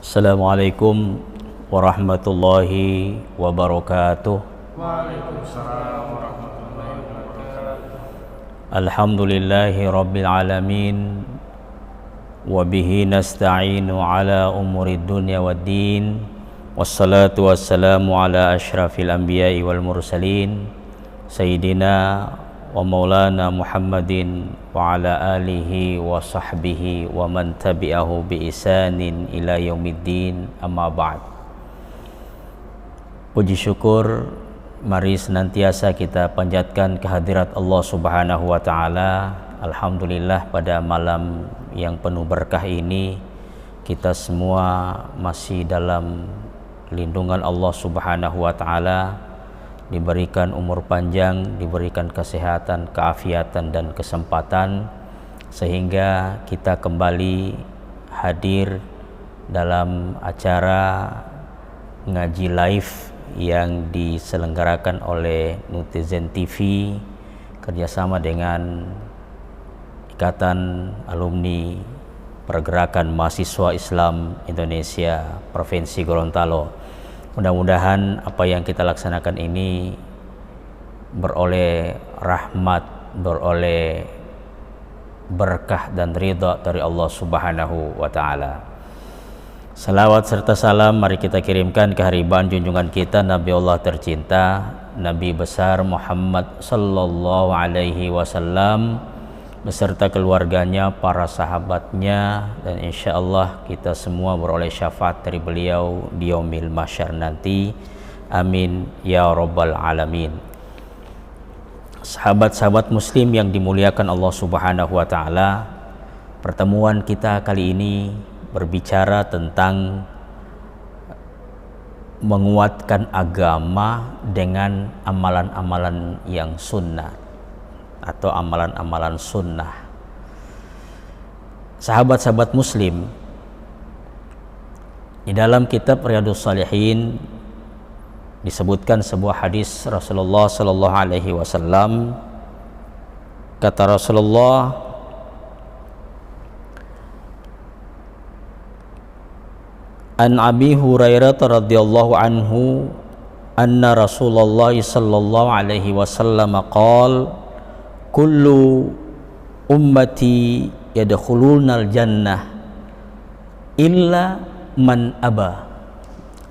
Assalamualaikum warahmatullahi wabarakatuh. Waalaikumsalam warahmatullahi wabarakatuh. Alhamdulillahi rabbil alamin. Wabihi nasta'inu ala umuri dunya waddin. Wassalatu wassalamu ala ashrafil anbiya'i wal mursalin Sayyidina wa maulana Muhammadin wa ala alihi wa sahbihi wa man tabi'ahu bi isanin ila yaumiddin, amma ba'd. Puji syukur mari senantiasa kita panjatkan kehadirat Allah Subhanahu wa taala. Alhamdulillah, pada malam yang penuh berkah ini kita semua masih dalam lindungan Allah Subhanahu wa taala, diberikan umur panjang, diberikan kesehatan, keafiatan dan kesempatan sehingga kita kembali hadir dalam acara ngaji live yang diselenggarakan oleh Netizen TV kerjasama dengan Ikatan Alumni Pergerakan Mahasiswa Islam Indonesia Provinsi Gorontalo. Mudah-mudahan apa yang kita laksanakan ini beroleh rahmat, beroleh berkah dan ridha dari Allah Subhanahu wa taala. Salawat serta salam mari kita kirimkan ke hariban junjungan kita Nabi Allah tercinta, Nabi besar Muhammad sallallahu alaihi wasallam beserta keluarganya, para sahabatnya, dan insya Allah kita semua beroleh syafaat dari beliau di yaumil mahsyar nanti. Amin ya rabbal alamin. Sahabat-sahabat muslim yang dimuliakan Allah Subhanahu wa taala, pertemuan kita kali ini berbicara tentang menguatkan agama dengan amalan-amalan yang sunnah atau amalan-amalan sunnah. Sahabat-sahabat muslim, di dalam kitab Riyadhus Shalihin disebutkan sebuah hadis Rasulullah sallallahu alaihi wasallam. Kata Rasulullah, an Abi Hurairah radhiyallahu anhu anna Rasulullah sallallahu alaihi wasallam qala kullu ummati yadkhulunal jannah illa man aba.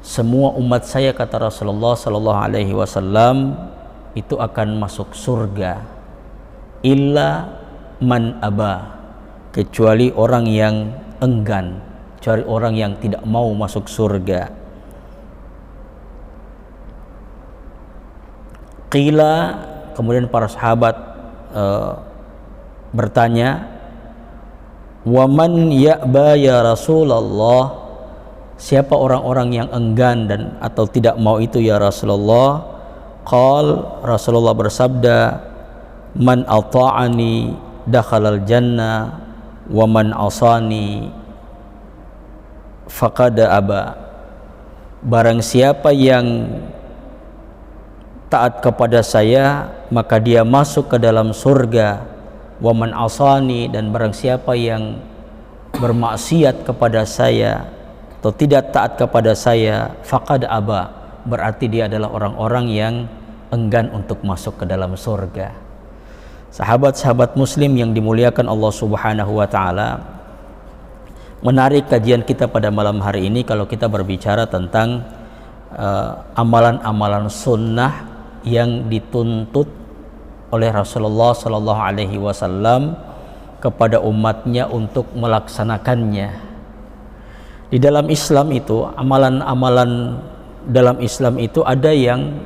Semua umat saya, kata Rasulullah sallallahu alaihi wasallam, itu akan masuk surga illa man aba, kecuali orang yang enggan, kecuali orang yang tidak mau masuk surga. Qila, kemudian para sahabat bertanya, waman ya'ba ya Rasulullah, siapa orang-orang yang enggan dan atau tidak mau itu ya Rasulullah? Qal, Rasulullah bersabda, man ata'ani dakhalal jannah wa man asani faqad aba. Barang siapa yang taat kepada saya maka dia masuk ke dalam surga. Wa man asani, dan barang siapa yang bermaksiat kepada saya atau tidak taat kepada saya, faqad aba, berarti dia adalah orang-orang yang enggan untuk masuk ke dalam surga. Sahabat-sahabat muslim yang dimuliakan Allah Subhanahu wa taala, menarik kajian kita pada malam hari ini kalau kita berbicara tentang amalan-amalan sunnah yang dituntut oleh Rasulullah sallallahu alaihi wasallam kepada umatnya untuk melaksanakannya. Di dalam Islam itu, amalan-amalan dalam Islam itu ada yang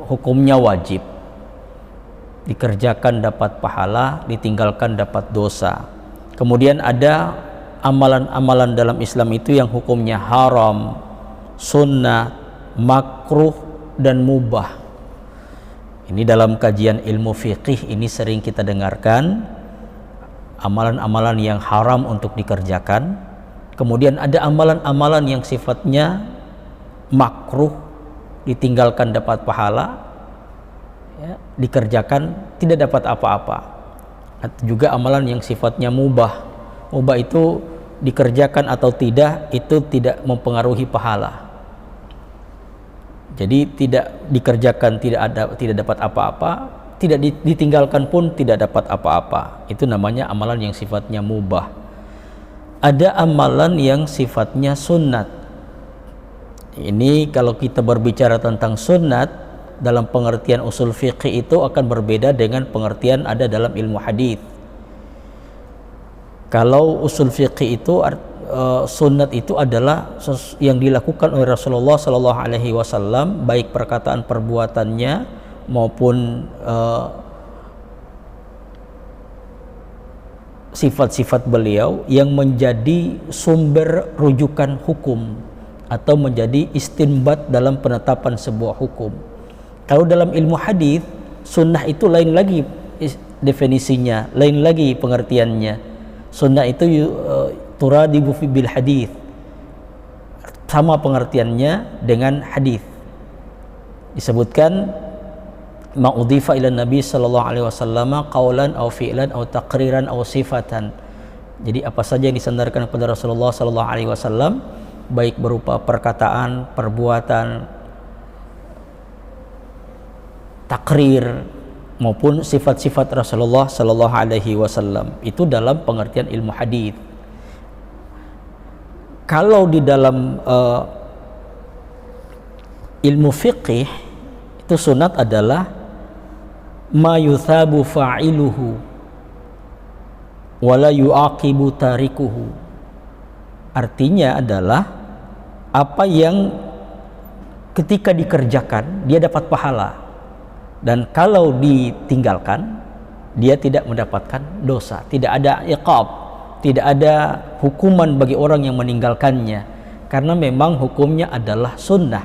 hukumnya wajib, dikerjakan dapat pahala, ditinggalkan dapat dosa. Kemudian ada amalan-amalan dalam Islam itu yang hukumnya haram, sunnah, makruh dan mubah. Ini dalam kajian ilmu fiqih ini sering kita dengarkan, amalan-amalan yang haram untuk dikerjakan. Kemudian ada amalan-amalan yang sifatnya makruh, ditinggalkan dapat pahala, ya, dikerjakan tidak dapat apa-apa. Atau juga amalan yang sifatnya mubah. Mubah itu dikerjakan atau tidak itu tidak mempengaruhi pahala. Jadi tidak dikerjakan tidak dapat apa-apa, tidak ditinggalkan pun tidak dapat apa-apa. Itu namanya amalan yang sifatnya mubah. Ada amalan yang sifatnya sunnat. Ini kalau kita berbicara tentang sunnat dalam pengertian usul fiqih itu akan berbeda dengan pengertian ada dalam ilmu hadis. Kalau usul fiqih itu sunnat itu adalah yang dilakukan oleh Rasulullah Sallallahu Alaihi Wasallam, baik perkataan perbuatannya maupun sifat-sifat beliau yang menjadi sumber rujukan hukum atau menjadi istinbat dalam penetapan sebuah hukum. Kalau dalam ilmu hadis, sunnah itu lain lagi definisinya, lain lagi pengertiannya. Sunnah itu turadibu fi bil hadis, sama pengertiannya dengan hadis. Disebutkan ma'udhifa ila Nabi sallallahu alaihi wasallam qaulan aw fi'lan aw taqriran aw sifatan. Jadi apa saja yang disandarkan kepada Rasulullah sallallahu alaihi wasallam, baik berupa perkataan, perbuatan, takrir maupun sifat-sifat Rasulullah sallallahu alaihi wasallam, itu dalam pengertian ilmu hadis. Kalau di dalam ilmu fiqih itu sunat adalah ma yuthabu fa'iluhu wa la yu'aqibu tarikuhu. Artinya adalah apa yang ketika dikerjakan dia dapat pahala, dan kalau ditinggalkan dia tidak mendapatkan dosa, tidak ada iqab, tidak ada hukuman bagi orang yang meninggalkannya, karena memang hukumnya adalah sunnah.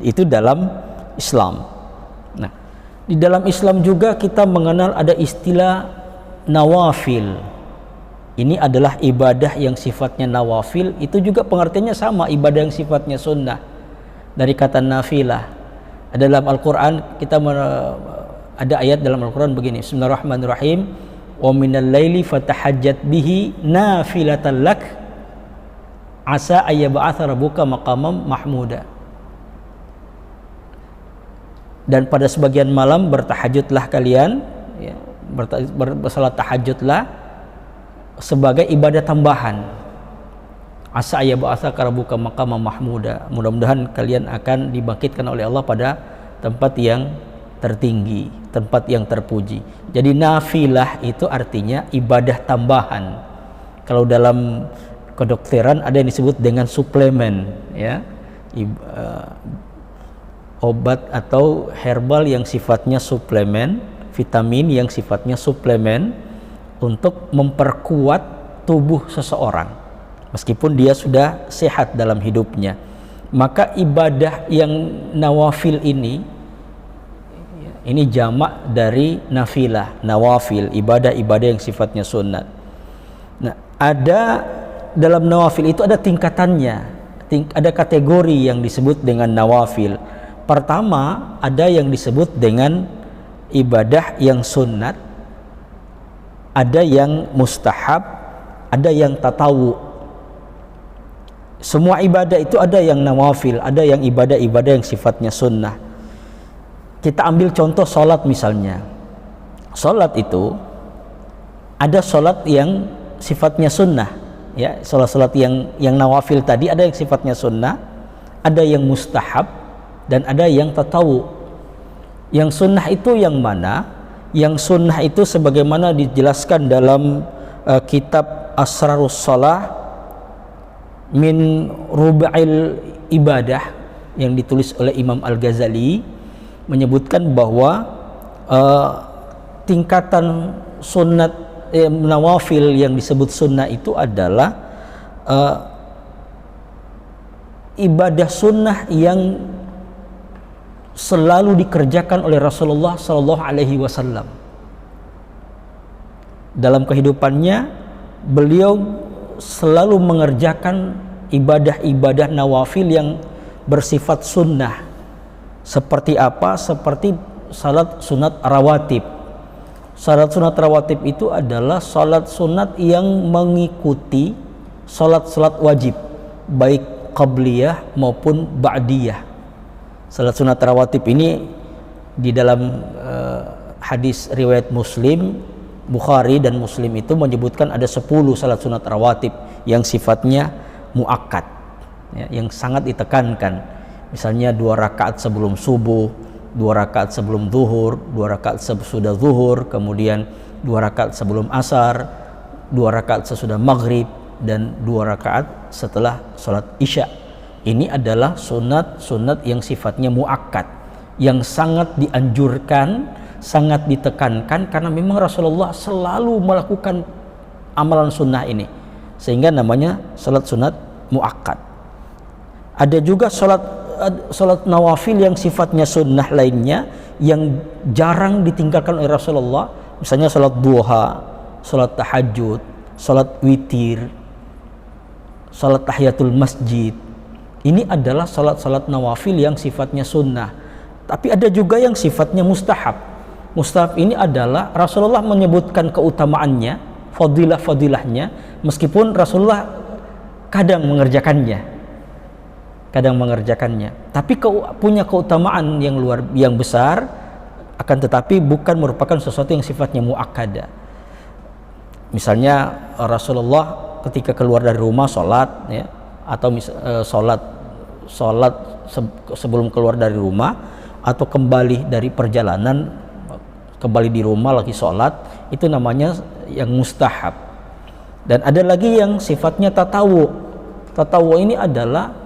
Itu dalam Islam. Nah, di dalam Islam juga kita mengenal ada istilah nawafil. Ini adalah ibadah yang sifatnya nawafil, itu juga pengertiannya sama, ibadah yang sifatnya sunnah, dari kata nafilah. Dalam Al-Quran kita ada ayat dalam Al-Quran begini, Bismillahirrahmanirrahim, wa minal laili fatahajjat bihi nafilatan lak asa ayyab'atha rabbuka maqamam mahmuda. Dan pada sebagian malam bertahajudlah kalian, ya, bersalat tahajudlah sebagai ibadah tambahan. Asa ayyab'atha rabbuka maqamam mahmuda. Mudah-mudahan kalian akan dibangkitkan oleh Allah pada tempat yang tertinggi, tempat yang terpuji. Jadi nafilah itu artinya ibadah tambahan. Kalau dalam kedokteran ada yang disebut dengan suplemen, ya, obat atau herbal yang sifatnya suplemen, vitamin yang sifatnya suplemen untuk memperkuat tubuh seseorang meskipun dia sudah sehat dalam hidupnya. Maka ibadah yang nawafil ini jamak dari nafilah, nawafil, ibadah-ibadah yang sifatnya sunat. Nah, ada dalam nawafil itu ada tingkatannya, ada kategori yang disebut dengan nawafil. Pertama, ada yang disebut dengan ibadah yang sunat, ada yang mustahab, ada yang tatawu. Semua ibadah itu ada yang nawafil, ada yang ibadah-ibadah yang sifatnya sunnah. Kita ambil contoh sholat misalnya. Sholat itu ada sholat yang sifatnya sunnah, ya, sholat yang nawafil tadi ada yang sifatnya sunnah, ada yang mustahab, dan ada yang tatawu. Yang sunnah itu yang mana? Yang sunnah itu sebagaimana dijelaskan dalam kitab Asrarus Shalah min Rub'il Ibadah yang ditulis oleh Imam Al-Ghazali, menyebutkan bahwa tingkatan sunat nawafil yang disebut sunnah itu adalah ibadah sunnah yang selalu dikerjakan oleh Rasulullah Sallallahu Alaihi Wasallam. Dalam kehidupannya beliau selalu mengerjakan ibadah-ibadah nawafil yang bersifat sunnah. Seperti apa? Seperti salat sunat rawatib. Salat sunat rawatib itu adalah salat sunat yang mengikuti salat wajib, baik qabliyah maupun ba'diyah. Salat sunat rawatib ini di dalam hadis riwayat Muslim, Bukhari dan Muslim itu menyebutkan ada 10 salat sunat rawatib yang sifatnya muakkad, ya, yang sangat ditekankan. Misalnya 2 rakaat sebelum subuh, 2 rakaat sebelum zuhur, 2 rakaat sesudah zuhur, kemudian 2 rakaat sebelum asar, 2 rakaat sesudah maghrib, dan 2 rakaat setelah sholat isya. Ini adalah sunat yang sifatnya muakkad, yang sangat dianjurkan, sangat ditekankan, karena memang Rasulullah selalu melakukan amalan sunnah ini, sehingga namanya salat sunat muakkad. Ada juga salat nawafil yang sifatnya sunnah lainnya yang jarang ditinggalkan oleh Rasulullah, misalnya salat duha, salat tahajud, salat witir, salat tahiyatul masjid. Ini adalah salat nawafil yang sifatnya sunnah. Tapi ada juga yang sifatnya mustahab. Mustahab ini adalah Rasulullah menyebutkan keutamaannya, fadilahnya, meskipun Rasulullah kadang mengerjakannya. Tapi punya keutamaan yang besar, akan tetapi bukan merupakan sesuatu yang sifatnya muakkadah. Misalnya Rasulullah ketika keluar dari rumah sholat, ya, atau sholat sebelum keluar dari rumah, atau kembali dari perjalanan, kembali di rumah lagi sholat, itu namanya yang mustahab. Dan ada lagi yang sifatnya tatawu. Tatawu ini adalah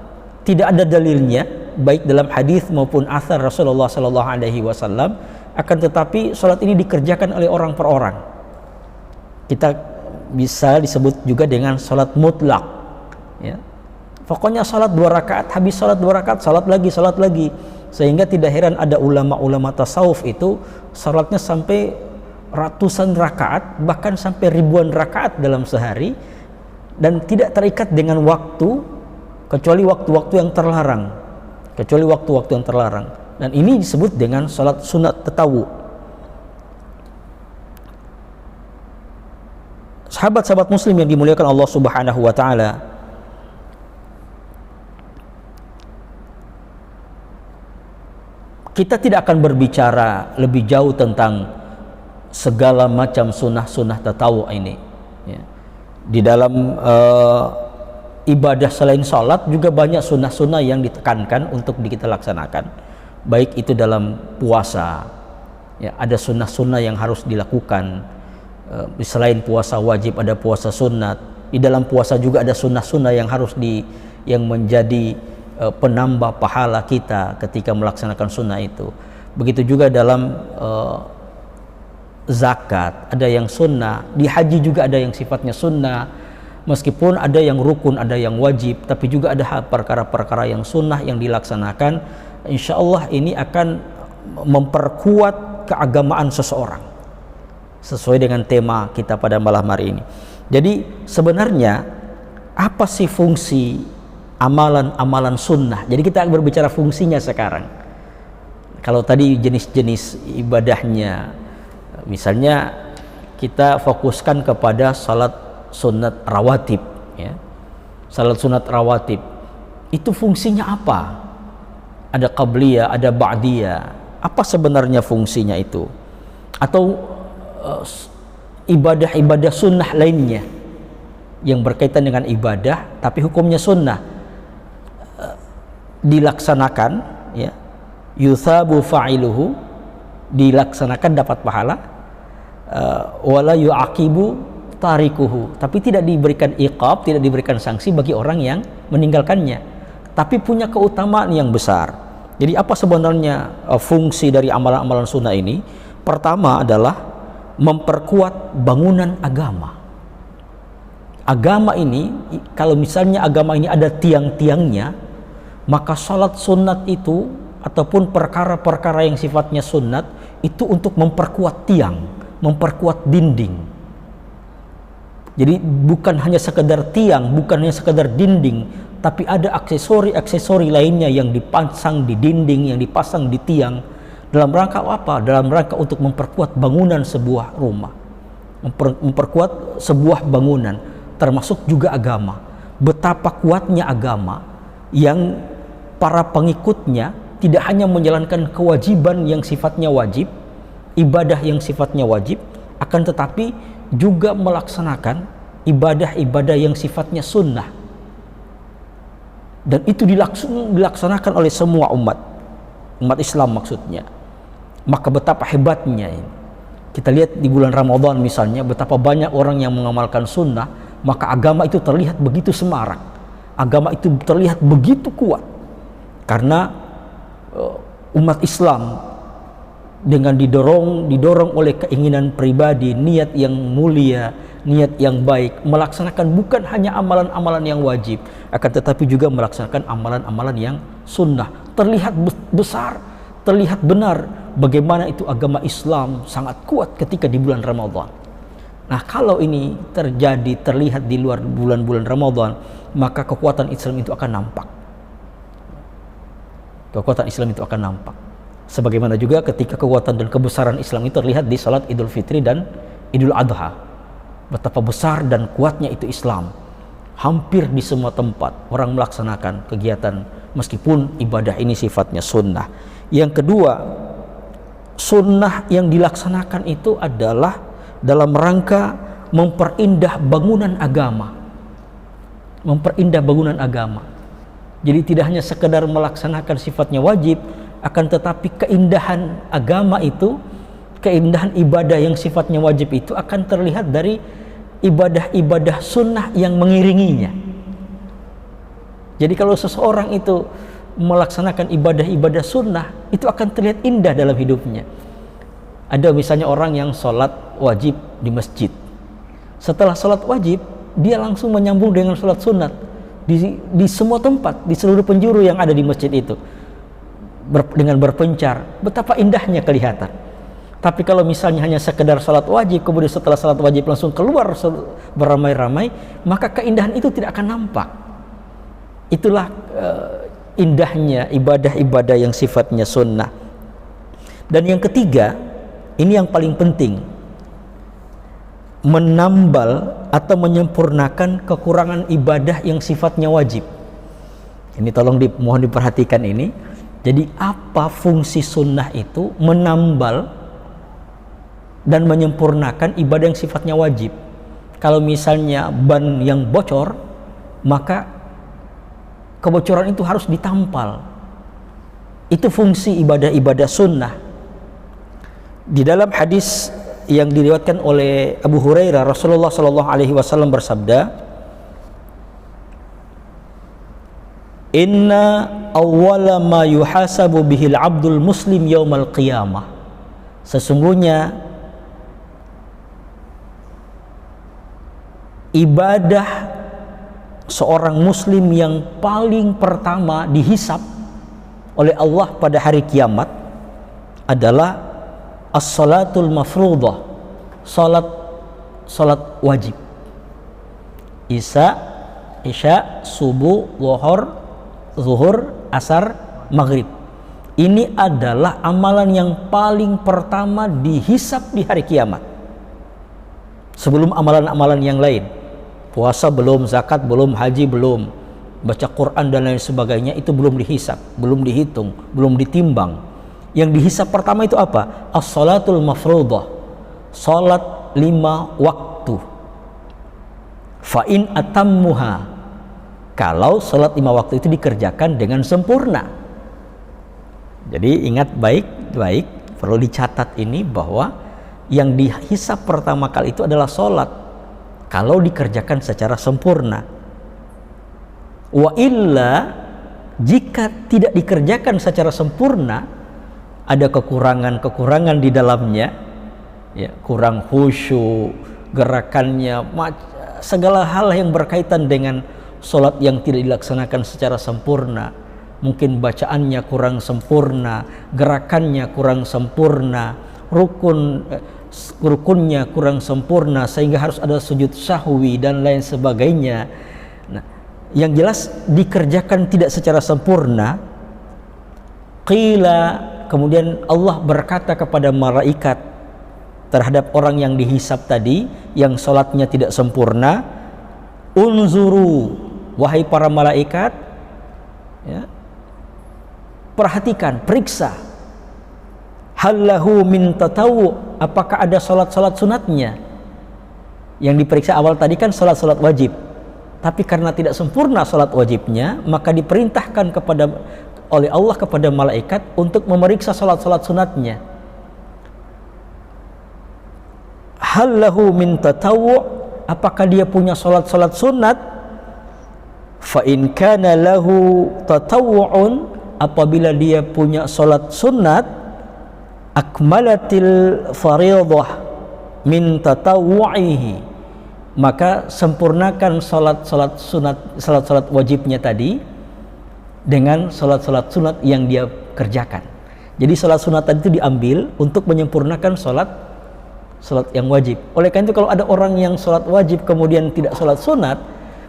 tidak ada dalilnya, baik dalam hadis maupun athar Rasulullah SAW, akan tetapi sholat ini dikerjakan oleh orang per orang. Kita bisa disebut juga dengan sholat mutlak, ya. Pokoknya sholat 2 rakaat, habis sholat 2 rakaat, sholat lagi, sehingga tidak heran ada ulama-ulama tasawuf itu sholatnya sampai ratusan rakaat, bahkan sampai ribuan rakaat dalam sehari, dan tidak terikat dengan waktu, kecuali waktu-waktu yang terlarang. Dan ini disebut dengan sholat sunat tatawu. Sahabat-sahabat muslim yang dimuliakan Allah Subhanahu wa taala, kita tidak akan berbicara lebih jauh tentang segala macam sunnah tatawu ini, ya. Di dalam ibadah selain sholat juga banyak sunnah yang ditekankan untuk kita laksanakan, baik itu dalam puasa, ya, ada sunnah yang harus dilakukan. Selain puasa wajib ada puasa sunat. Di dalam puasa juga ada sunnah yang harus yang menjadi penambah pahala kita ketika melaksanakan sunnah itu. Begitu juga dalam zakat ada yang sunnah, di haji juga ada yang sifatnya sunnah, meskipun ada yang rukun, ada yang wajib, tapi juga ada perkara-perkara yang sunnah yang dilaksanakan. Insya Allah ini akan memperkuat keagamaan seseorang sesuai dengan tema kita pada malam hari ini. Jadi sebenarnya apa sih fungsi amalan-amalan sunnah? Jadi kita berbicara fungsinya sekarang. Kalau tadi jenis-jenis ibadahnya, misalnya kita fokuskan kepada salat sunat rawatib, ya. Salat sunat rawatib itu fungsinya apa? Ada qabliyah, ada ba'diyah. Apa sebenarnya fungsinya itu? Atau ibadah-ibadah sunnah lainnya yang berkaitan dengan ibadah tapi hukumnya sunnah, dilaksanakan, ya, yuthabu fa'iluhu, dilaksanakan dapat pahala, wala yu'aqibu tarikuhu, tapi tidak diberikan iqab, tidak diberikan sanksi bagi orang yang meninggalkannya, tapi punya keutamaan yang besar. Jadi apa sebenarnya fungsi dari amalan-amalan sunnah ini? Pertama adalah memperkuat bangunan agama. Agama ini, kalau misalnya agama ini ada tiang-tiangnya, maka salat sunat itu ataupun perkara-perkara yang sifatnya sunat itu untuk memperkuat tiang, memperkuat dinding. Jadi bukan hanya sekedar tiang, bukan hanya sekedar dinding, tapi ada aksesori-aksesori lainnya yang dipasang di dinding, yang dipasang di tiang. Dalam rangka apa? Dalam rangka untuk memperkuat bangunan sebuah rumah, memperkuat sebuah bangunan, termasuk juga agama. betapa kuatnya agama yang para pengikutnya tidak hanya menjalankan kewajiban yang sifatnya wajib, ibadah yang sifatnya wajib, akan tetapi juga melaksanakan ibadah-ibadah yang sifatnya sunnah. Dan itu dilaksanakan oleh semua umat Islam maksudnya. Maka betapa hebatnya ini. Kita lihat di bulan Ramadan misalnya, betapa banyak orang yang mengamalkan sunnah, maka agama itu terlihat begitu semarak. Agama itu terlihat begitu kuat. Karena umat Islam dengan didorong oleh keinginan pribadi, niat yang mulia, niat yang baik, melaksanakan bukan hanya amalan-amalan yang wajib, akan tetapi juga melaksanakan amalan-amalan yang sunnah. Terlihat besar, terlihat benar bagaimana itu agama Islam sangat kuat ketika di bulan Ramadan. Nah, kalau ini terlihat di luar bulan-bulan Ramadan, maka kekuatan Islam itu akan nampak. Kekuatan Islam itu akan nampak. Sebagaimana juga ketika kekuatan dan kebesaran Islam itu terlihat di salat Idul Fitri dan Idul Adha. Betapa besar dan kuatnya itu Islam. Hampir di semua tempat orang melaksanakan kegiatan meskipun ibadah ini sifatnya sunnah. Yang kedua, sunnah yang dilaksanakan itu adalah dalam rangka memperindah bangunan agama. Memperindah bangunan agama. Jadi tidak hanya sekedar melaksanakan sifatnya wajib, akan tetapi keindahan agama itu, keindahan ibadah yang sifatnya wajib itu akan terlihat dari ibadah-ibadah sunnah yang mengiringinya. Jadi kalau seseorang itu melaksanakan ibadah-ibadah sunnah, itu akan terlihat indah dalam hidupnya. Ada misalnya orang yang sholat wajib di masjid. Setelah sholat wajib, dia langsung menyambung dengan sholat sunat. Di semua tempat, di seluruh penjuru yang ada di masjid itu, dengan berpencar, betapa indahnya kelihatan. Tapi kalau misalnya hanya sekedar salat wajib, kemudian setelah salat wajib langsung keluar beramai-ramai, maka keindahan itu tidak akan nampak. Itulah indahnya ibadah-ibadah yang sifatnya sunnah. Dan yang ketiga, ini yang paling penting, menambal atau menyempurnakan kekurangan ibadah yang sifatnya wajib. Ini tolong mohon diperhatikan ini. Jadi apa fungsi sunnah itu? Menambal dan menyempurnakan ibadah yang sifatnya wajib. Kalau misalnya ban yang bocor, maka kebocoran itu harus ditampal. Itu fungsi ibadah-ibadah sunnah. Di dalam hadis yang diriwayatkan oleh Abu Hurairah, Rasulullah Shallallahu Alaihi Wasallam bersabda, Inna awwala ma yuhasabu bihil abdul muslim yaumal qiyamah. Sesungguhnya ibadah seorang muslim yang paling pertama dihisab oleh Allah pada hari kiamat adalah as-salatul mafruḍah, salat wajib. Isya, subuh, zuhur, asar, maghrib. Ini adalah amalan yang paling pertama dihisab di hari kiamat. Sebelum amalan-amalan yang lain. Puasa belum, zakat belum, haji belum, baca Quran dan lain sebagainya itu belum dihisab, belum dihitung, belum ditimbang. Yang dihisab pertama itu apa? As-salatul mafruḍah, salat 5 waktu. Fa in atammuha, kalau salat 5 waktu itu dikerjakan dengan sempurna. Jadi ingat baik-baik, perlu dicatat ini bahwa yang dihisab pertama kali itu adalah salat kalau dikerjakan secara sempurna. Wa illa, jika tidak dikerjakan secara sempurna, ada kekurangan-kekurangan di dalamnya, ya, kurang khusyuk, gerakannya, segala hal yang berkaitan dengan sholat yang tidak dilaksanakan secara sempurna. Mungkin bacaannya kurang sempurna, gerakannya kurang sempurna, rukunnya kurang sempurna, sehingga harus ada sujud sahwi dan lain sebagainya. Nah, yang jelas dikerjakan tidak secara sempurna. Qila, kemudian Allah berkata kepada malaikat terhadap orang yang dihisab tadi, yang sholatnya tidak sempurna, unzuru, wahai para malaikat, ya, perhatikan, periksa, hallahu min tatawu, apakah ada salat-salat sunatnya. Yang diperiksa awal tadi kan salat-salat wajib, tapi karena tidak sempurna salat wajibnya, maka diperintahkan oleh Allah kepada malaikat untuk memeriksa salat-salat sunatnya. Hallahu min tatawu, apakah dia punya salat-salat sunat? Fa in kana lahu tatawu'un, apabila dia punya salat sunat, akmalatil fariidah min tatawu'ihi, maka sempurnakan salat-salat sunat, salat-salat wajibnya tadi dengan salat-salat sunat yang dia kerjakan. Jadi salat sunat tadi itu diambil untuk menyempurnakan salat yang wajib. Oleh karena itu kalau ada orang yang salat wajib kemudian tidak salat sunat,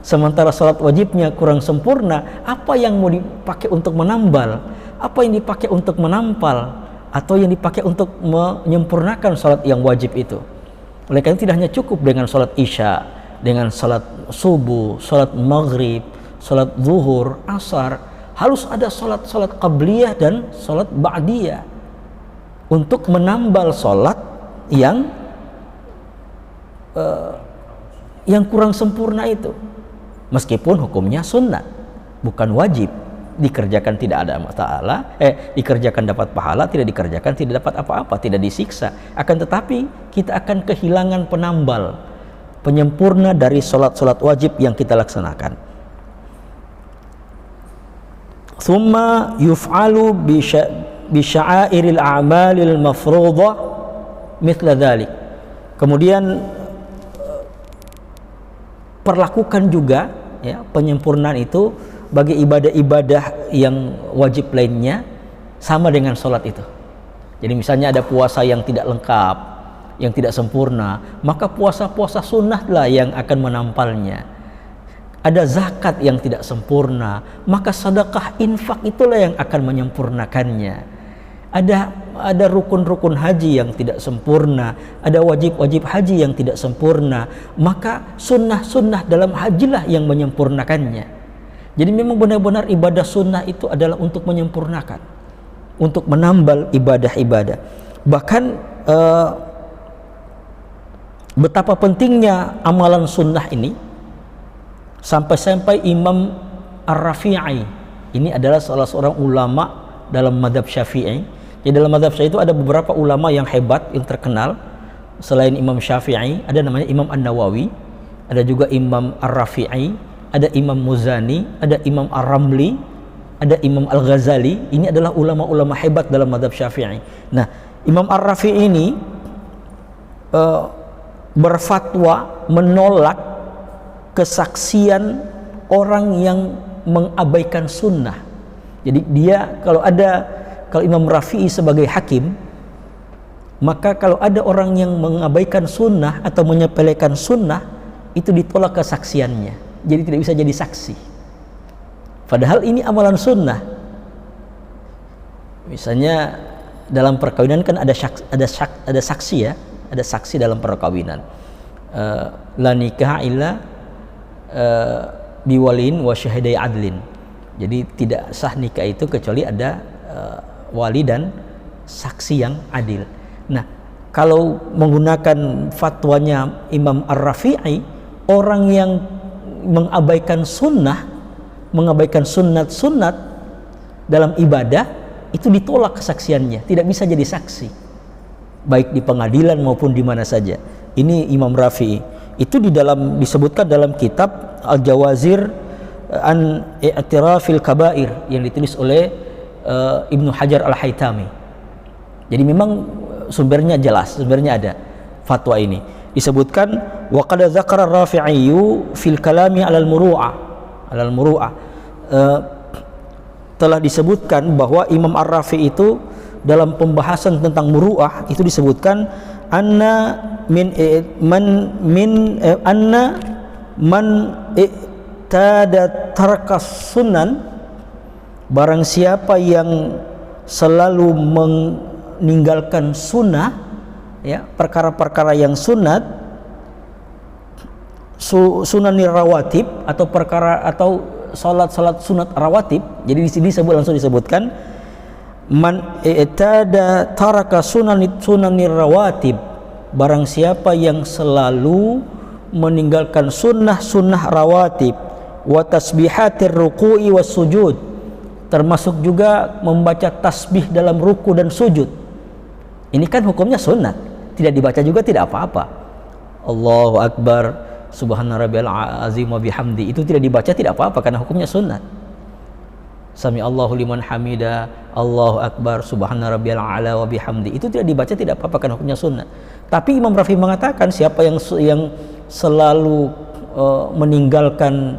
sementara salat wajibnya kurang sempurna, apa yang mau dipakai untuk menambal? Apa yang dipakai untuk menampal? Atau yang dipakai untuk menyempurnakan salat yang wajib itu? Oleh karena tidak hanya cukup dengan salat isya, dengan salat subuh, salat maghrib, salat zuhur, asar, harus ada salat-salat qabliyah dan salat ba'diyah untuk menambal salat yang kurang sempurna itu. Meskipun hukumnya sunnah, bukan wajib. Dikerjakan tidak ada masalah, dikerjakan dapat pahala, tidak dikerjakan tidak dapat apa-apa, tidak disiksa. Akan tetapi kita akan kehilangan penambal, penyempurna dari salat-salat wajib yang kita laksanakan. Thumma yuf'alu bi sya'airil a'malil mafruḍah mithla dzalik. Kemudian perlakukan juga, ya, penyempurnaan itu bagi ibadah-ibadah yang wajib lainnya sama dengan sholat itu. Jadi misalnya ada puasa yang tidak lengkap, yang tidak sempurna, maka puasa-puasa sunnahlah yang akan menampalnya. Ada zakat yang tidak sempurna, maka sedekah infak itulah yang akan menyempurnakannya. Ada rukun-rukun haji yang tidak sempurna, ada wajib-wajib haji yang tidak sempurna, maka sunnah-sunnah dalam hajilah yang menyempurnakannya. Jadi memang benar-benar ibadah sunnah itu adalah untuk menyempurnakan, untuk menambal ibadah-ibadah. Bahkan betapa pentingnya amalan sunnah ini, sampai-sampai Imam Ar-Rafi'i, ini adalah salah seorang ulama dalam madhab Syafi'i. Jadi dalam madhab Syafi'i itu ada beberapa ulama yang hebat, yang terkenal. Selain Imam Syafi'i, ada namanya Imam An-Nawawi, ada juga Imam Ar-Rafi'i, ada Imam Muzani, ada Imam Ar-Ramli, ada Imam Al-Ghazali. Ini adalah ulama-ulama hebat dalam madhab Syafi'i. Nah, Imam Ar-Rafi'i ini berfatwa menolak kesaksian orang yang mengabaikan sunnah. Jadi dia kalau Imam Rafi'i sebagai hakim, maka kalau ada orang yang mengabaikan sunnah atau menyepelekan sunnah, itu ditolak kesaksiannya. Jadi tidak bisa jadi saksi. Padahal ini amalan sunnah. Misalnya dalam perkawinan kan ada saksi, ya, ada saksi dalam perkawinan. La nikah illa biwalin wa syahidai adlin. Jadi tidak sah nikah itu kecuali ada wali dan saksi yang adil. Nah, kalau menggunakan fatwanya Imam Ar-Rafi'i, orang yang mengabaikan sunnah, mengabaikan sunat-sunat dalam ibadah, itu ditolak kesaksiannya, tidak bisa jadi saksi, baik di pengadilan maupun di mana saja. Ini Imam Rafi'i. Itu disebutkan dalam kitab Al-Jawazir an I'tirafil Kabair yang ditulis oleh Ibnu Hajar Al-Haytami. Jadi memang sumbernya jelas, sumbernya ada fatwa ini. Disebutkan wa qad dzakara Rafi'i fil kalami 'alal muru'ah. Telah disebutkan bahwa Imam Ar-Rafi'i itu dalam pembahasan tentang muru'ah itu disebutkan anna man i'tada tarkas sunan, barang siapa yang selalu meninggalkan sunnah, ya, perkara-perkara yang sunat, sunanir rawatib atau perkara atau salat sunat rawatib. Jadi di sini langsung disebutkan man i'tada taraka sunanir rawatib, barang siapa yang selalu meninggalkan sunnah rawatib, wa tasbihatir ruku'i was sujud, termasuk juga membaca tasbih dalam ruku dan sujud. Ini kan hukumnya sunat, tidak dibaca juga tidak apa-apa. Allahu Akbar, subhana rabbiyal azim wa bihamdi, itu tidak dibaca tidak apa-apa karena hukumnya sunat. Sami Allahu liman hamida, Allahu Akbar, subhana rabbiyal a'la wa bihamdi, itu tidak dibaca tidak apa-apa karena hukumnya sunat. Tapi Imam Rafi mengatakan siapa yang selalu meninggalkan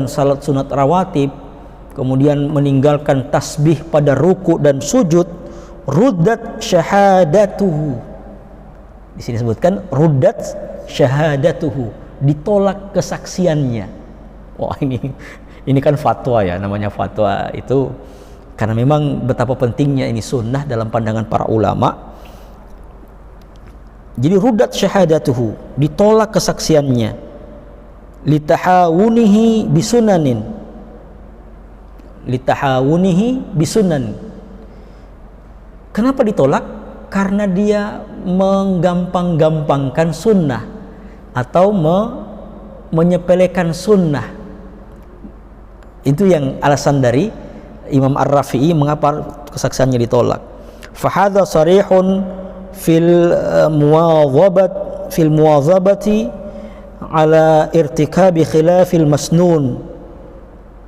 salat sunat rawatib, kemudian meninggalkan tasbih pada ruku dan sujud, ruddat syahadatuhu. Di sini disebutkan ruddat syahadatuhu, ditolak kesaksiannya. Wah, ini kan fatwa ya, namanya fatwa itu karena memang betapa pentingnya ini sunnah dalam pandangan para ulama. Jadi ruddat syahadatuhu, ditolak kesaksiannya, litahawunihi bisunan. Kenapa ditolak? Karena dia menggampang-gampangkan sunnah atau menyepelekan sunnah. Itu yang alasan dari Imam Ar-Rafi'i mengapa kesaksiannya ditolak. Fahadha sarihun fil muwadhabati ala irtikabi khilafil masnun.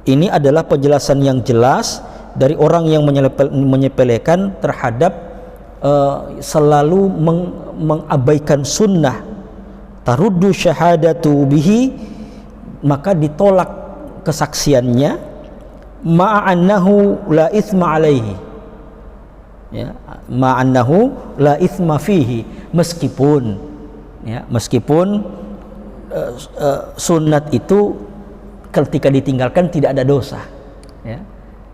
Ini adalah penjelasan yang jelas dari orang yang menyepelekan terhadap selalu mengabaikan sunnah. Taruddu syahadatu bihi, maka ditolak kesaksiannya, ma'annahu la itsma alaihi, ya, ma'annahu la itsma fihi, meskipun sunnat itu ketika ditinggalkan tidak ada dosa, ya,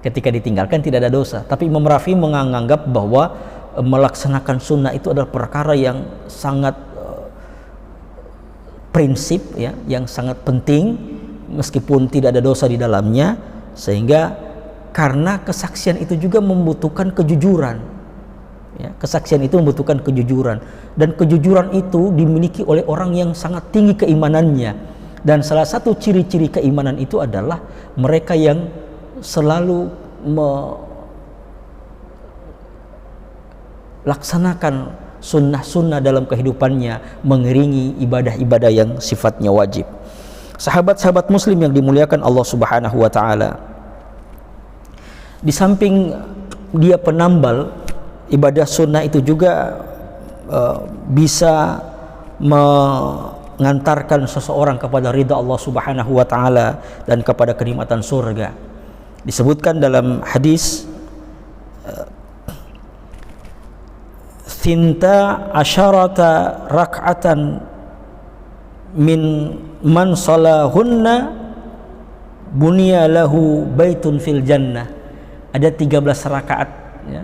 ketika ditinggalkan tidak ada dosa. Tapi Imam Rafi menganggap bahwa melaksanakan sunnah itu adalah perkara yang sangat prinsip, ya, yang sangat penting meskipun tidak ada dosa di dalamnya, sehingga karena kesaksian itu juga membutuhkan kejujuran, ya, kesaksian itu membutuhkan kejujuran, dan kejujuran itu dimiliki oleh orang yang sangat tinggi keimanannya. Dan salah satu ciri-ciri keimanan itu adalah mereka yang selalu melaksanakan sunnah-sunnah dalam kehidupannya, mengiringi ibadah-ibadah yang sifatnya wajib. Sahabat-sahabat muslim yang dimuliakan Allah Subhanahu wa taala, di samping dia penambal ibadah sunnah itu juga bisa mengantarkan seseorang kepada ridha Allah Subhanahu wa taala dan kepada kenikmatan surga. Disebutkan dalam hadis Thinta asyarata rak'atan min man salahunna bunya lahu baitun fil jannah. Ada 13 rakaat, ya.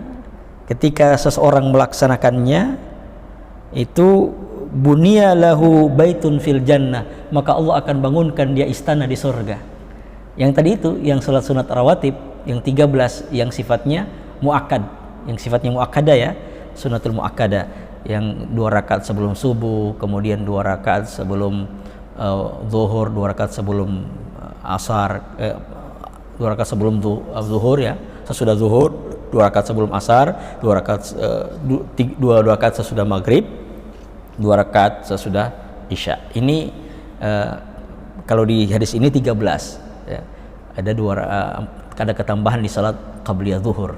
Ketika seseorang melaksanakannya itu bunya lahu baitun fil jannah, maka Allah akan bangunkan dia istana di surga. Yang tadi itu yang salat sunat rawatib, yang 13 yang sifatnya muakkad, yang sifatnya muakkadah, ya, sunatul muakkadah, yang 2 rakaat sebelum subuh, kemudian 2 rakaat sebelum zuhur, 2 rakaat sebelum asar, 2 rakaat sebelum zuhur, ya, sesudah zuhur, 2 rakaat sebelum asar, 2 rakaat sesudah maghrib, 2 rakaat sesudah isya. Ini kalau di hadis ini 13, ya. Ada ketambahan di salat qabliyah zuhur.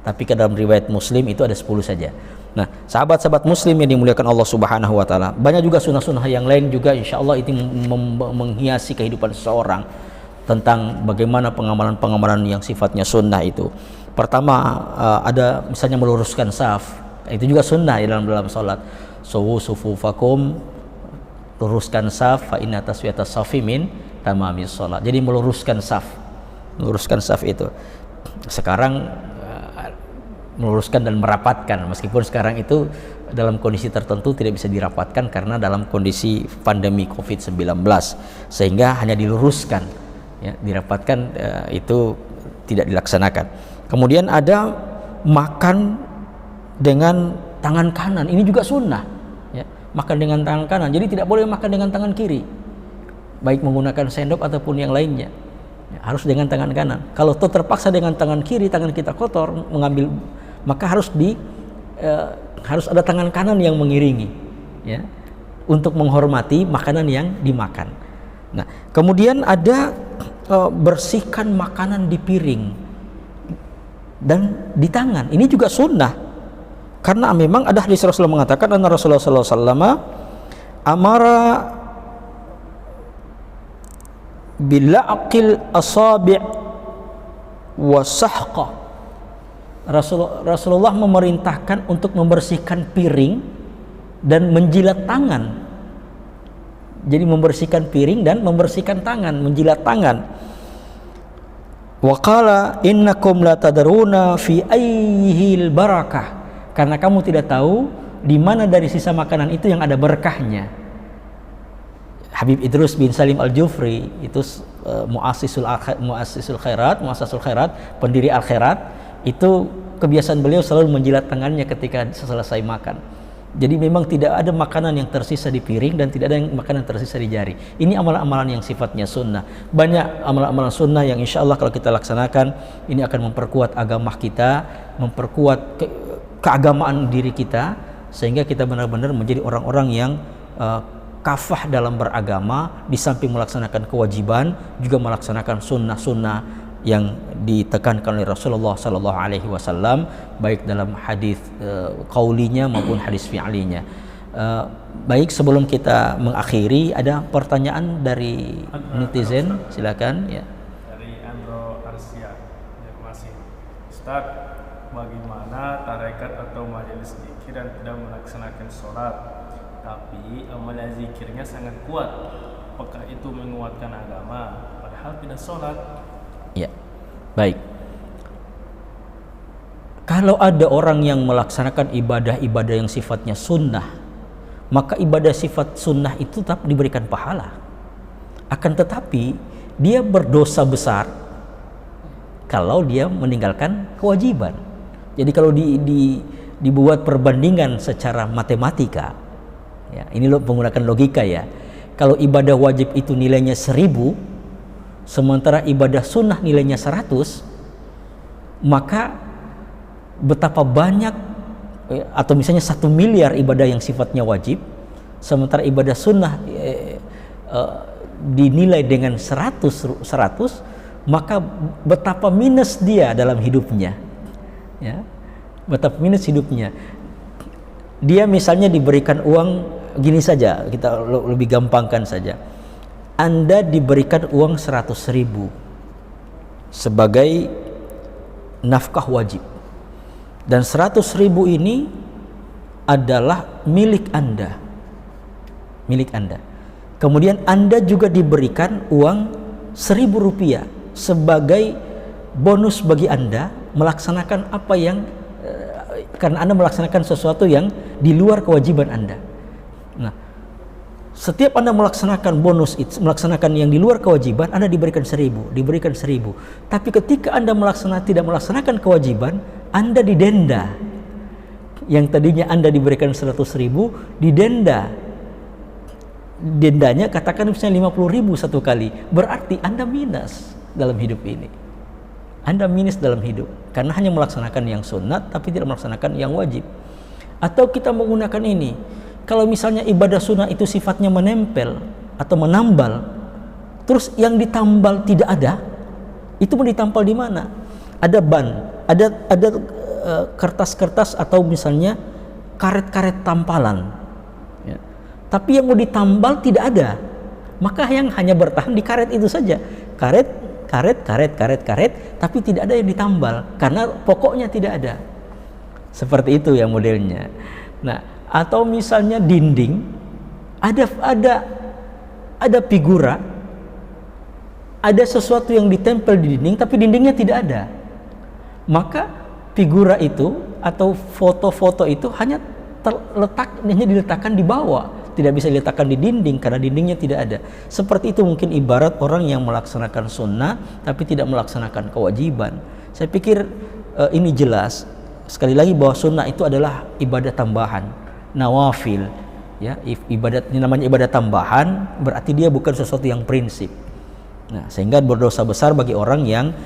Tapi ke dalam riwayat Muslim itu ada 10 saja. Nah, sahabat-sahabat muslim yang dimuliakan Allah Subhanahu wa taala, banyak juga sunnah-sunnah yang lain juga insyaallah itu menghiasi kehidupan seseorang tentang bagaimana pengamalan-pengamalan yang sifatnya sunnah itu. Pertama, ada misalnya meluruskan saf. Itu juga sunnah ya dalam salat. Sufufakum, luruskan saf, fa inna taswiyatas safi min tamamis salat. Jadi meluruskan saf itu. Sekarang meluruskan dan merapatkan, meskipun sekarang itu dalam kondisi tertentu tidak bisa dirapatkan karena dalam kondisi pandemi COVID-19, sehingga hanya diluruskan, ya, dirapatkan itu tidak dilaksanakan. Kemudian ada makan dengan tangan kanan, ini juga sunnah, ya, makan dengan tangan kanan. Jadi tidak boleh makan dengan tangan kiri, baik menggunakan sendok ataupun yang lainnya, ya, harus dengan tangan kanan. Kalau terpaksa dengan tangan kiri, tangan kita kotor mengambil, maka harus ada tangan kanan yang mengiringi, ya, untuk menghormati makanan yang dimakan. Nah, kemudian ada bersihkan makanan di piring dan di tangan. Ini juga sunnah, karena memang ada hadis Rasulullah mengatakan, anna Rasulullah sallallahu alaihi wasallam amara bilaqil asabi' wa sahqa. Rasulullah memerintahkan untuk membersihkan piring dan menjilat tangan. Jadi membersihkan piring dan membersihkan tangan, menjilat tangan. Wa qala innakum la tadruna fi ayyihil barakah, karena kamu tidak tahu di mana dari sisa makanan itu yang ada berkahnya. Habib Idrus bin Salim Al-Jufri itu muassasul khairat, pendiri Al-Khairat, itu kebiasaan beliau selalu menjilat tangannya ketika selesai makan. Jadi memang tidak ada makanan yang tersisa di piring dan tidak ada makanan yang tersisa di jari. Ini amalan-amalan yang sifatnya sunnah. Banyak amalan-amalan sunnah yang insya Allah kalau kita laksanakan, ini akan memperkuat agama kita, memperkuat keagamaan diri kita, sehingga kita benar-benar menjadi orang-orang yang kafah dalam beragama, di samping melaksanakan kewajiban juga melaksanakan sunnah-sunnah yang ditekankan oleh Rasulullah sallallahu alaihi wasallam, baik dalam hadis qaulinya maupun hadis fi'linya. Baik, sebelum kita mengakhiri, ada pertanyaan dari netizen, silakan, ya. Dari Andro Arsia, masih. Ustaz, bagaimana tarekat atau majelis zikir yang tidak melaksanakan sholat tapi amalan zikirnya sangat kuat, apakah itu menguatkan agama padahal tidak sholat? Ya, baik. Kalau ada orang yang melaksanakan ibadah-ibadah yang sifatnya sunnah, maka ibadah sifat sunnah itu tetap diberikan pahala. Akan tetapi dia berdosa besar kalau dia meninggalkan kewajiban. Jadi kalau dibuat perbandingan secara matematika, ya, ini menggunakan logika, ya. Kalau ibadah wajib itu nilainya 1000, sementara ibadah sunnah nilainya 100, maka betapa banyak, atau misalnya 1 miliar ibadah yang sifatnya wajib, sementara ibadah sunnah dinilai dengan 100, maka betapa minus dia dalam hidupnya, ya, betapa minus hidupnya. Dia misalnya diberikan uang, gini saja, kita lebih gampangkan saja. Anda diberikan uang 100.000 sebagai nafkah wajib, dan 100.000 ini adalah milik Anda, Kemudian Anda juga diberikan uang 1.000 rupiah sebagai bonus bagi Anda melaksanakan apa yang karena Anda melaksanakan sesuatu yang di luar kewajiban Anda. Nah, setiap Anda melaksanakan bonus itu, melaksanakan yang di luar kewajiban, Anda diberikan 1.000. Tapi ketika Anda tidak melaksanakan kewajiban, Anda didenda. Yang tadinya Anda diberikan 100.000, didenda. Dendanya katakan misalnya 50.000 satu kali. Berarti Anda minus dalam hidup ini. Anda minus dalam hidup karena hanya melaksanakan yang sunat tapi tidak melaksanakan yang wajib. Atau kita menggunakan ini, kalau misalnya ibadah sunnah itu sifatnya menempel atau menambal, terus yang ditambal tidak ada, itu mau ditampal di mana? Ada ban, ada kertas-kertas atau misalnya karet-karet tampalan, ya. Tapi yang mau ditambal tidak ada, maka yang hanya bertahan di karet itu saja, karet, tapi tidak ada yang ditambal karena pokoknya tidak ada. Seperti itu ya modelnya. Nah, atau misalnya dinding ada figura, ada sesuatu yang ditempel di dinding tapi dindingnya tidak ada, maka figura itu atau foto-foto itu hanya hanya diletakkan di bawah, tidak bisa diletakkan di dinding karena dindingnya tidak ada. Seperti itu mungkin ibarat orang yang melaksanakan sunnah tapi tidak melaksanakan kewajiban. Saya pikir ini jelas sekali lagi bahwa sunnah itu adalah ibadah tambahan, nawafil. Ya, ibadat ini namanya ibadah tambahan, berarti dia bukan sesuatu yang prinsip. Nah, sehingga berdosa besar bagi orang yang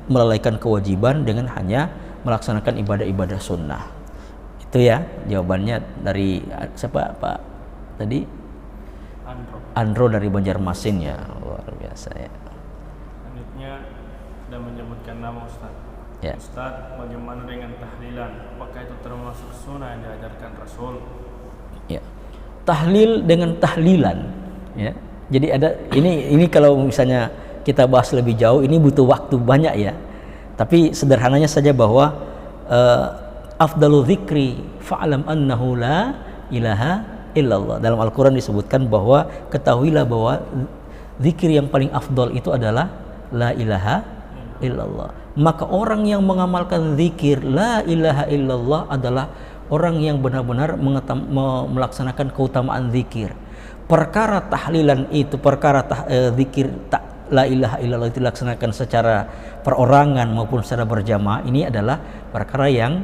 melalaikan kewajiban dengan hanya melaksanakan ibadah-ibadah sunnah. Itu ya jawabannya dari siapa Pak tadi? Andro dari Banjarmasin ya, luar biasa ya. Selanjutnya sudah menyebutkan nama Ustaz. Ya. Ustaz, bagaimana dengan tahlilan? Apakah itu termasuk sunnah yang diajarkan Rasul? Ya. Tahlil dengan tahlilan ya. Jadi ada ini kalau misalnya kita bahas lebih jauh ini butuh waktu banyak ya. Tapi sederhananya saja bahwa afdalu dzikri fa'lam annahu la ilaha illallah. Dalam Al-Qur'an disebutkan bahwa ketahuilah bahwa zikir yang paling afdal itu adalah la ilaha illallah. Maka orang yang mengamalkan zikir la ilaha illallah adalah orang yang benar-benar melaksanakan keutamaan zikir. Perkara tahlilan itu, perkara zikir la ilaha illallah itu dilaksanakan secara perorangan maupun secara berjamaah, ini adalah perkara yang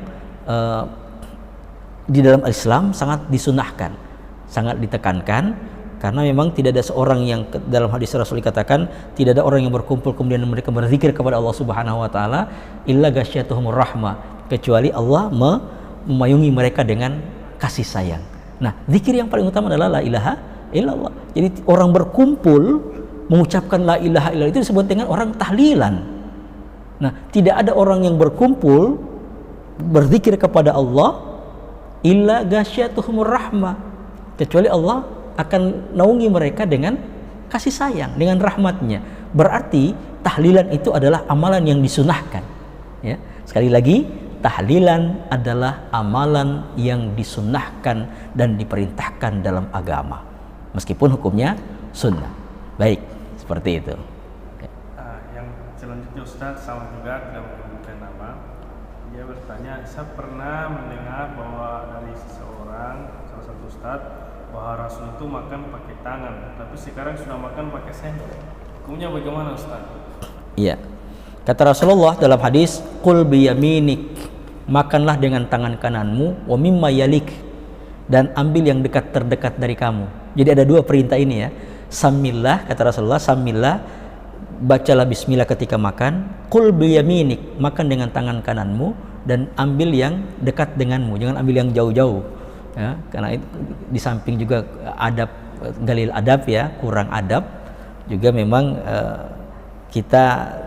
di dalam Islam sangat disunahkan, sangat ditekankan, karena memang tidak ada seorang yang dalam hadis Rasul dikatakan tidak ada orang yang berkumpul kemudian mereka berzikir kepada Allah Subhanahu wa taala illa ghasyiyatuhumur rahmah, kecuali Allah memayungi mereka dengan kasih sayang. Nah, zikir yang paling utama adalah la ilaha illallah. Jadi orang berkumpul mengucapkan la ilaha illallah itu disebut dengan orang tahlilan. Nah, tidak ada orang yang berkumpul berzikir kepada Allah illa ghasyiyatuhumur rahmah, kecuali Allah akan naungi mereka dengan kasih sayang, dengan rahmatnya. Berarti tahlilan itu adalah amalan yang disunahkan ya. Sekali lagi, tahlilan adalah amalan yang disunnahkan dan diperintahkan dalam agama, meskipun hukumnya sunnah. Baik, seperti itu. Yang selanjutnya Ustaz sama juga tidak menyebutkan nama. Dia bertanya, saya pernah mendengar bahwa dari seseorang, salah satu Ustaz, bahwa Rasul itu makan pakai tangan, tapi sekarang sudah makan pakai sendok. Hukumnya bagaimana Ustaz? Iya. Kata Rasulullah dalam hadis, "Qul biyaminik," makanlah dengan tangan kananmu, wa mimma yalik, dan ambil yang dekat terdekat dari kamu. Jadi ada dua perintah ini ya. Samillah, kata Rasulullah, samillah, bacalah bismillah ketika makan. Qul biyaminik, makan dengan tangan kananmu, dan ambil yang dekat denganmu, jangan ambil yang jauh-jauh ya, karena itu di samping juga adab, galil adab ya, kurang adab juga memang kita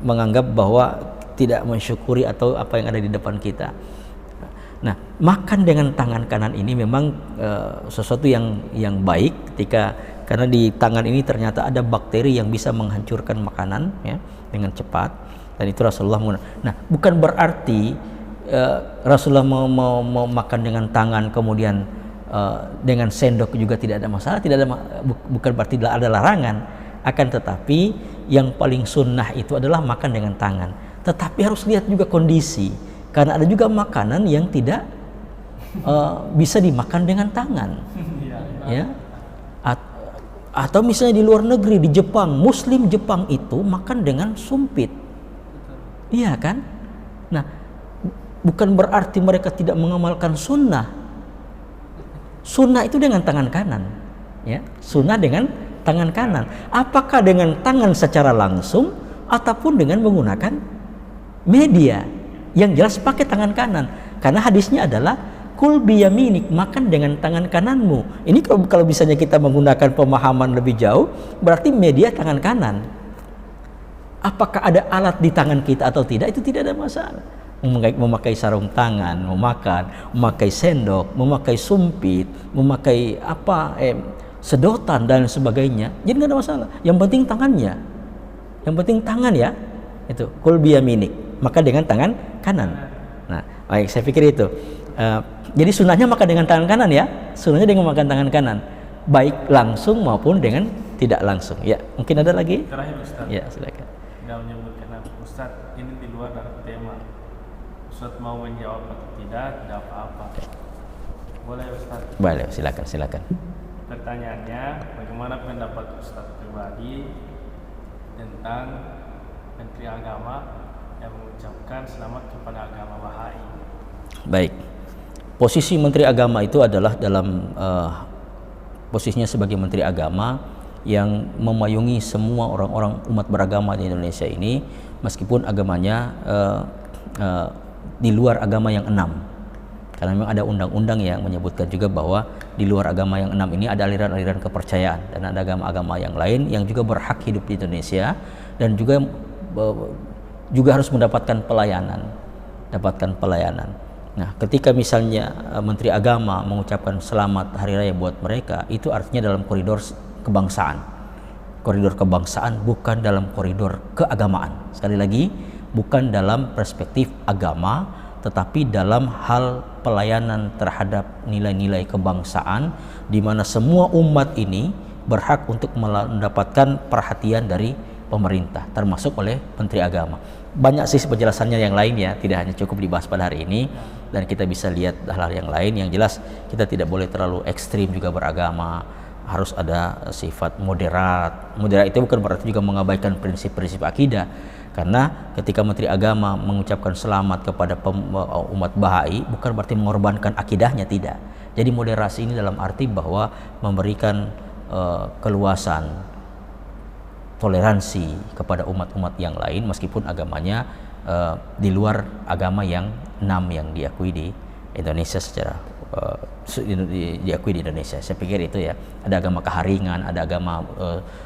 menganggap bahwa tidak mensyukuri atau apa yang ada di depan kita. Nah, makan dengan tangan kanan ini memang sesuatu yang baik karena di tangan ini ternyata ada bakteri yang bisa menghancurkan makanan ya dengan cepat, dan itu Rasulullah menggunakan. Nah, bukan berarti Rasulullah mau makan dengan tangan kemudian dengan sendok juga tidak ada masalah, bukan berarti ada larangan. Akan tetapi yang paling sunnah itu adalah makan dengan tangan. Tetapi harus lihat juga kondisi, karena ada juga makanan yang tidak bisa dimakan dengan tangan ya. Atau misalnya di luar negeri, di Jepang, Muslim Jepang itu makan dengan sumpit, iya kan? Nah, bukan berarti mereka tidak mengamalkan sunnah. Sunnah itu dengan tangan kanan ya, sunnah dengan tangan kanan. Apakah dengan tangan secara langsung ataupun dengan menggunakan media, yang jelas pakai tangan kanan, karena hadisnya adalah kul biyaminik, makan dengan tangan kananmu. Ini kalau misalnya kita menggunakan pemahaman lebih jauh, berarti media tangan kanan. Apakah ada alat di tangan kita atau tidak, itu tidak ada masalah. Memakai sarung tangan, memakai sendok, memakai sumpit, memakai sedotan dan sebagainya, jadi nggak ada masalah. Yang penting tangannya, yang penting tangan ya. Itu kul biyaminik, maka dengan tangan kanan. Nah, baik, saya pikir itu. Jadi sunnahnya makan dengan tangan kanan ya, sunnahnya dengan makan tangan kanan, baik langsung maupun dengan tidak langsung. Ya, mungkin ada lagi. Terakhir Ustaz. Ya, silakan. Tidak menyebutkan nama Ustaz, ini di luar dari tema. Ustaz mau menjawab atau tidak apa-apa. Boleh Ustaz. Boleh, silakan. Pertanyaannya, bagaimana pendapat Ustaz pribadi tentang Menteri Agama yang mengucapkan selamat kepada agama Bahai? Baik. Posisi Menteri Agama itu adalah dalam posisinya sebagai Menteri Agama yang memayungi semua orang-orang umat beragama di Indonesia ini, meskipun agamanya di luar agama yang 6. Karena memang ada undang-undang yang menyebutkan juga bahwa di luar agama yang 6 ini ada aliran-aliran kepercayaan dan ada agama-agama yang lain yang juga berhak hidup di Indonesia dan juga harus mendapatkan pelayanan. Nah, ketika misalnya Menteri Agama mengucapkan selamat hari raya buat mereka, itu artinya dalam koridor kebangsaan. Koridor kebangsaan, bukan dalam koridor keagamaan. Sekali lagi, bukan dalam perspektif agama, tetapi dalam hal pelayanan terhadap nilai-nilai kebangsaan, di mana semua umat ini berhak untuk mendapatkan perhatian dari pemerintah, termasuk oleh Menteri Agama. Banyak sih penjelasannya yang lainnya, tidak hanya cukup dibahas pada hari ini, dan kita bisa lihat hal-hal yang lain. Yang jelas kita tidak boleh terlalu ekstrim juga beragama, harus ada sifat moderat. Moderat itu bukan berarti juga mengabaikan prinsip-prinsip akidah, karena ketika Menteri Agama mengucapkan selamat kepada umat Bahai bukan berarti mengorbankan akidahnya, tidak. Jadi moderasi ini dalam arti bahwa memberikan keluasan, toleransi kepada umat-umat yang lain meskipun agamanya di luar agama yang 6 yang diakui di Indonesia secara diakui di Indonesia. Saya pikir itu ya. Ada agama Kaharingan, ada agama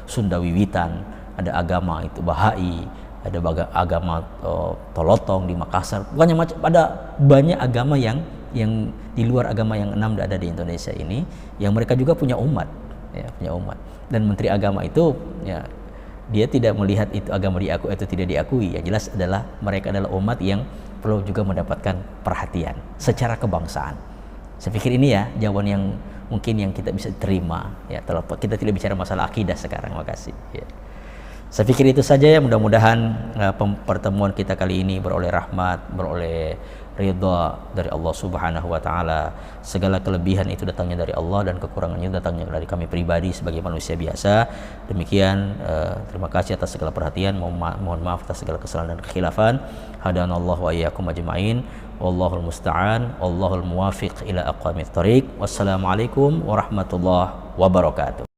Sunda Wiwitan, ada agama itu Bahai, ada agama Tolotong di Makassar. Pokoknya ada banyak agama yang di luar agama yang 6 ada di Indonesia ini, yang mereka juga punya umat, ya, punya umat. Dan Menteri Agama itu ya, dia tidak melihat itu agama diakui atau tidak diakui. Yang jelas adalah mereka adalah umat yang perlu juga mendapatkan perhatian secara kebangsaan. Saya pikir ini ya jawaban yang mungkin yang kita bisa terima ya. Kita tidak bicara masalah akidah sekarang. Makasih ya. Saya pikir itu saja ya, mudah-mudahan pertemuan kita kali ini beroleh rahmat, beroleh ridha dari Allah Subhanahu wa taala. Segala kelebihan itu datangnya dari Allah dan kekurangannya datangnya dari kami pribadi sebagai manusia biasa. Demikian, terima kasih atas segala perhatian. Mohon maaf atas segala kesalahan dan kekhilafan. Hadanallahu wa iyyakum ajmain. Wallahul musta'an, wallahul muwafiq ila aqwamit thoriq. Wassalamualaikum warahmatullahi wabarakatuh.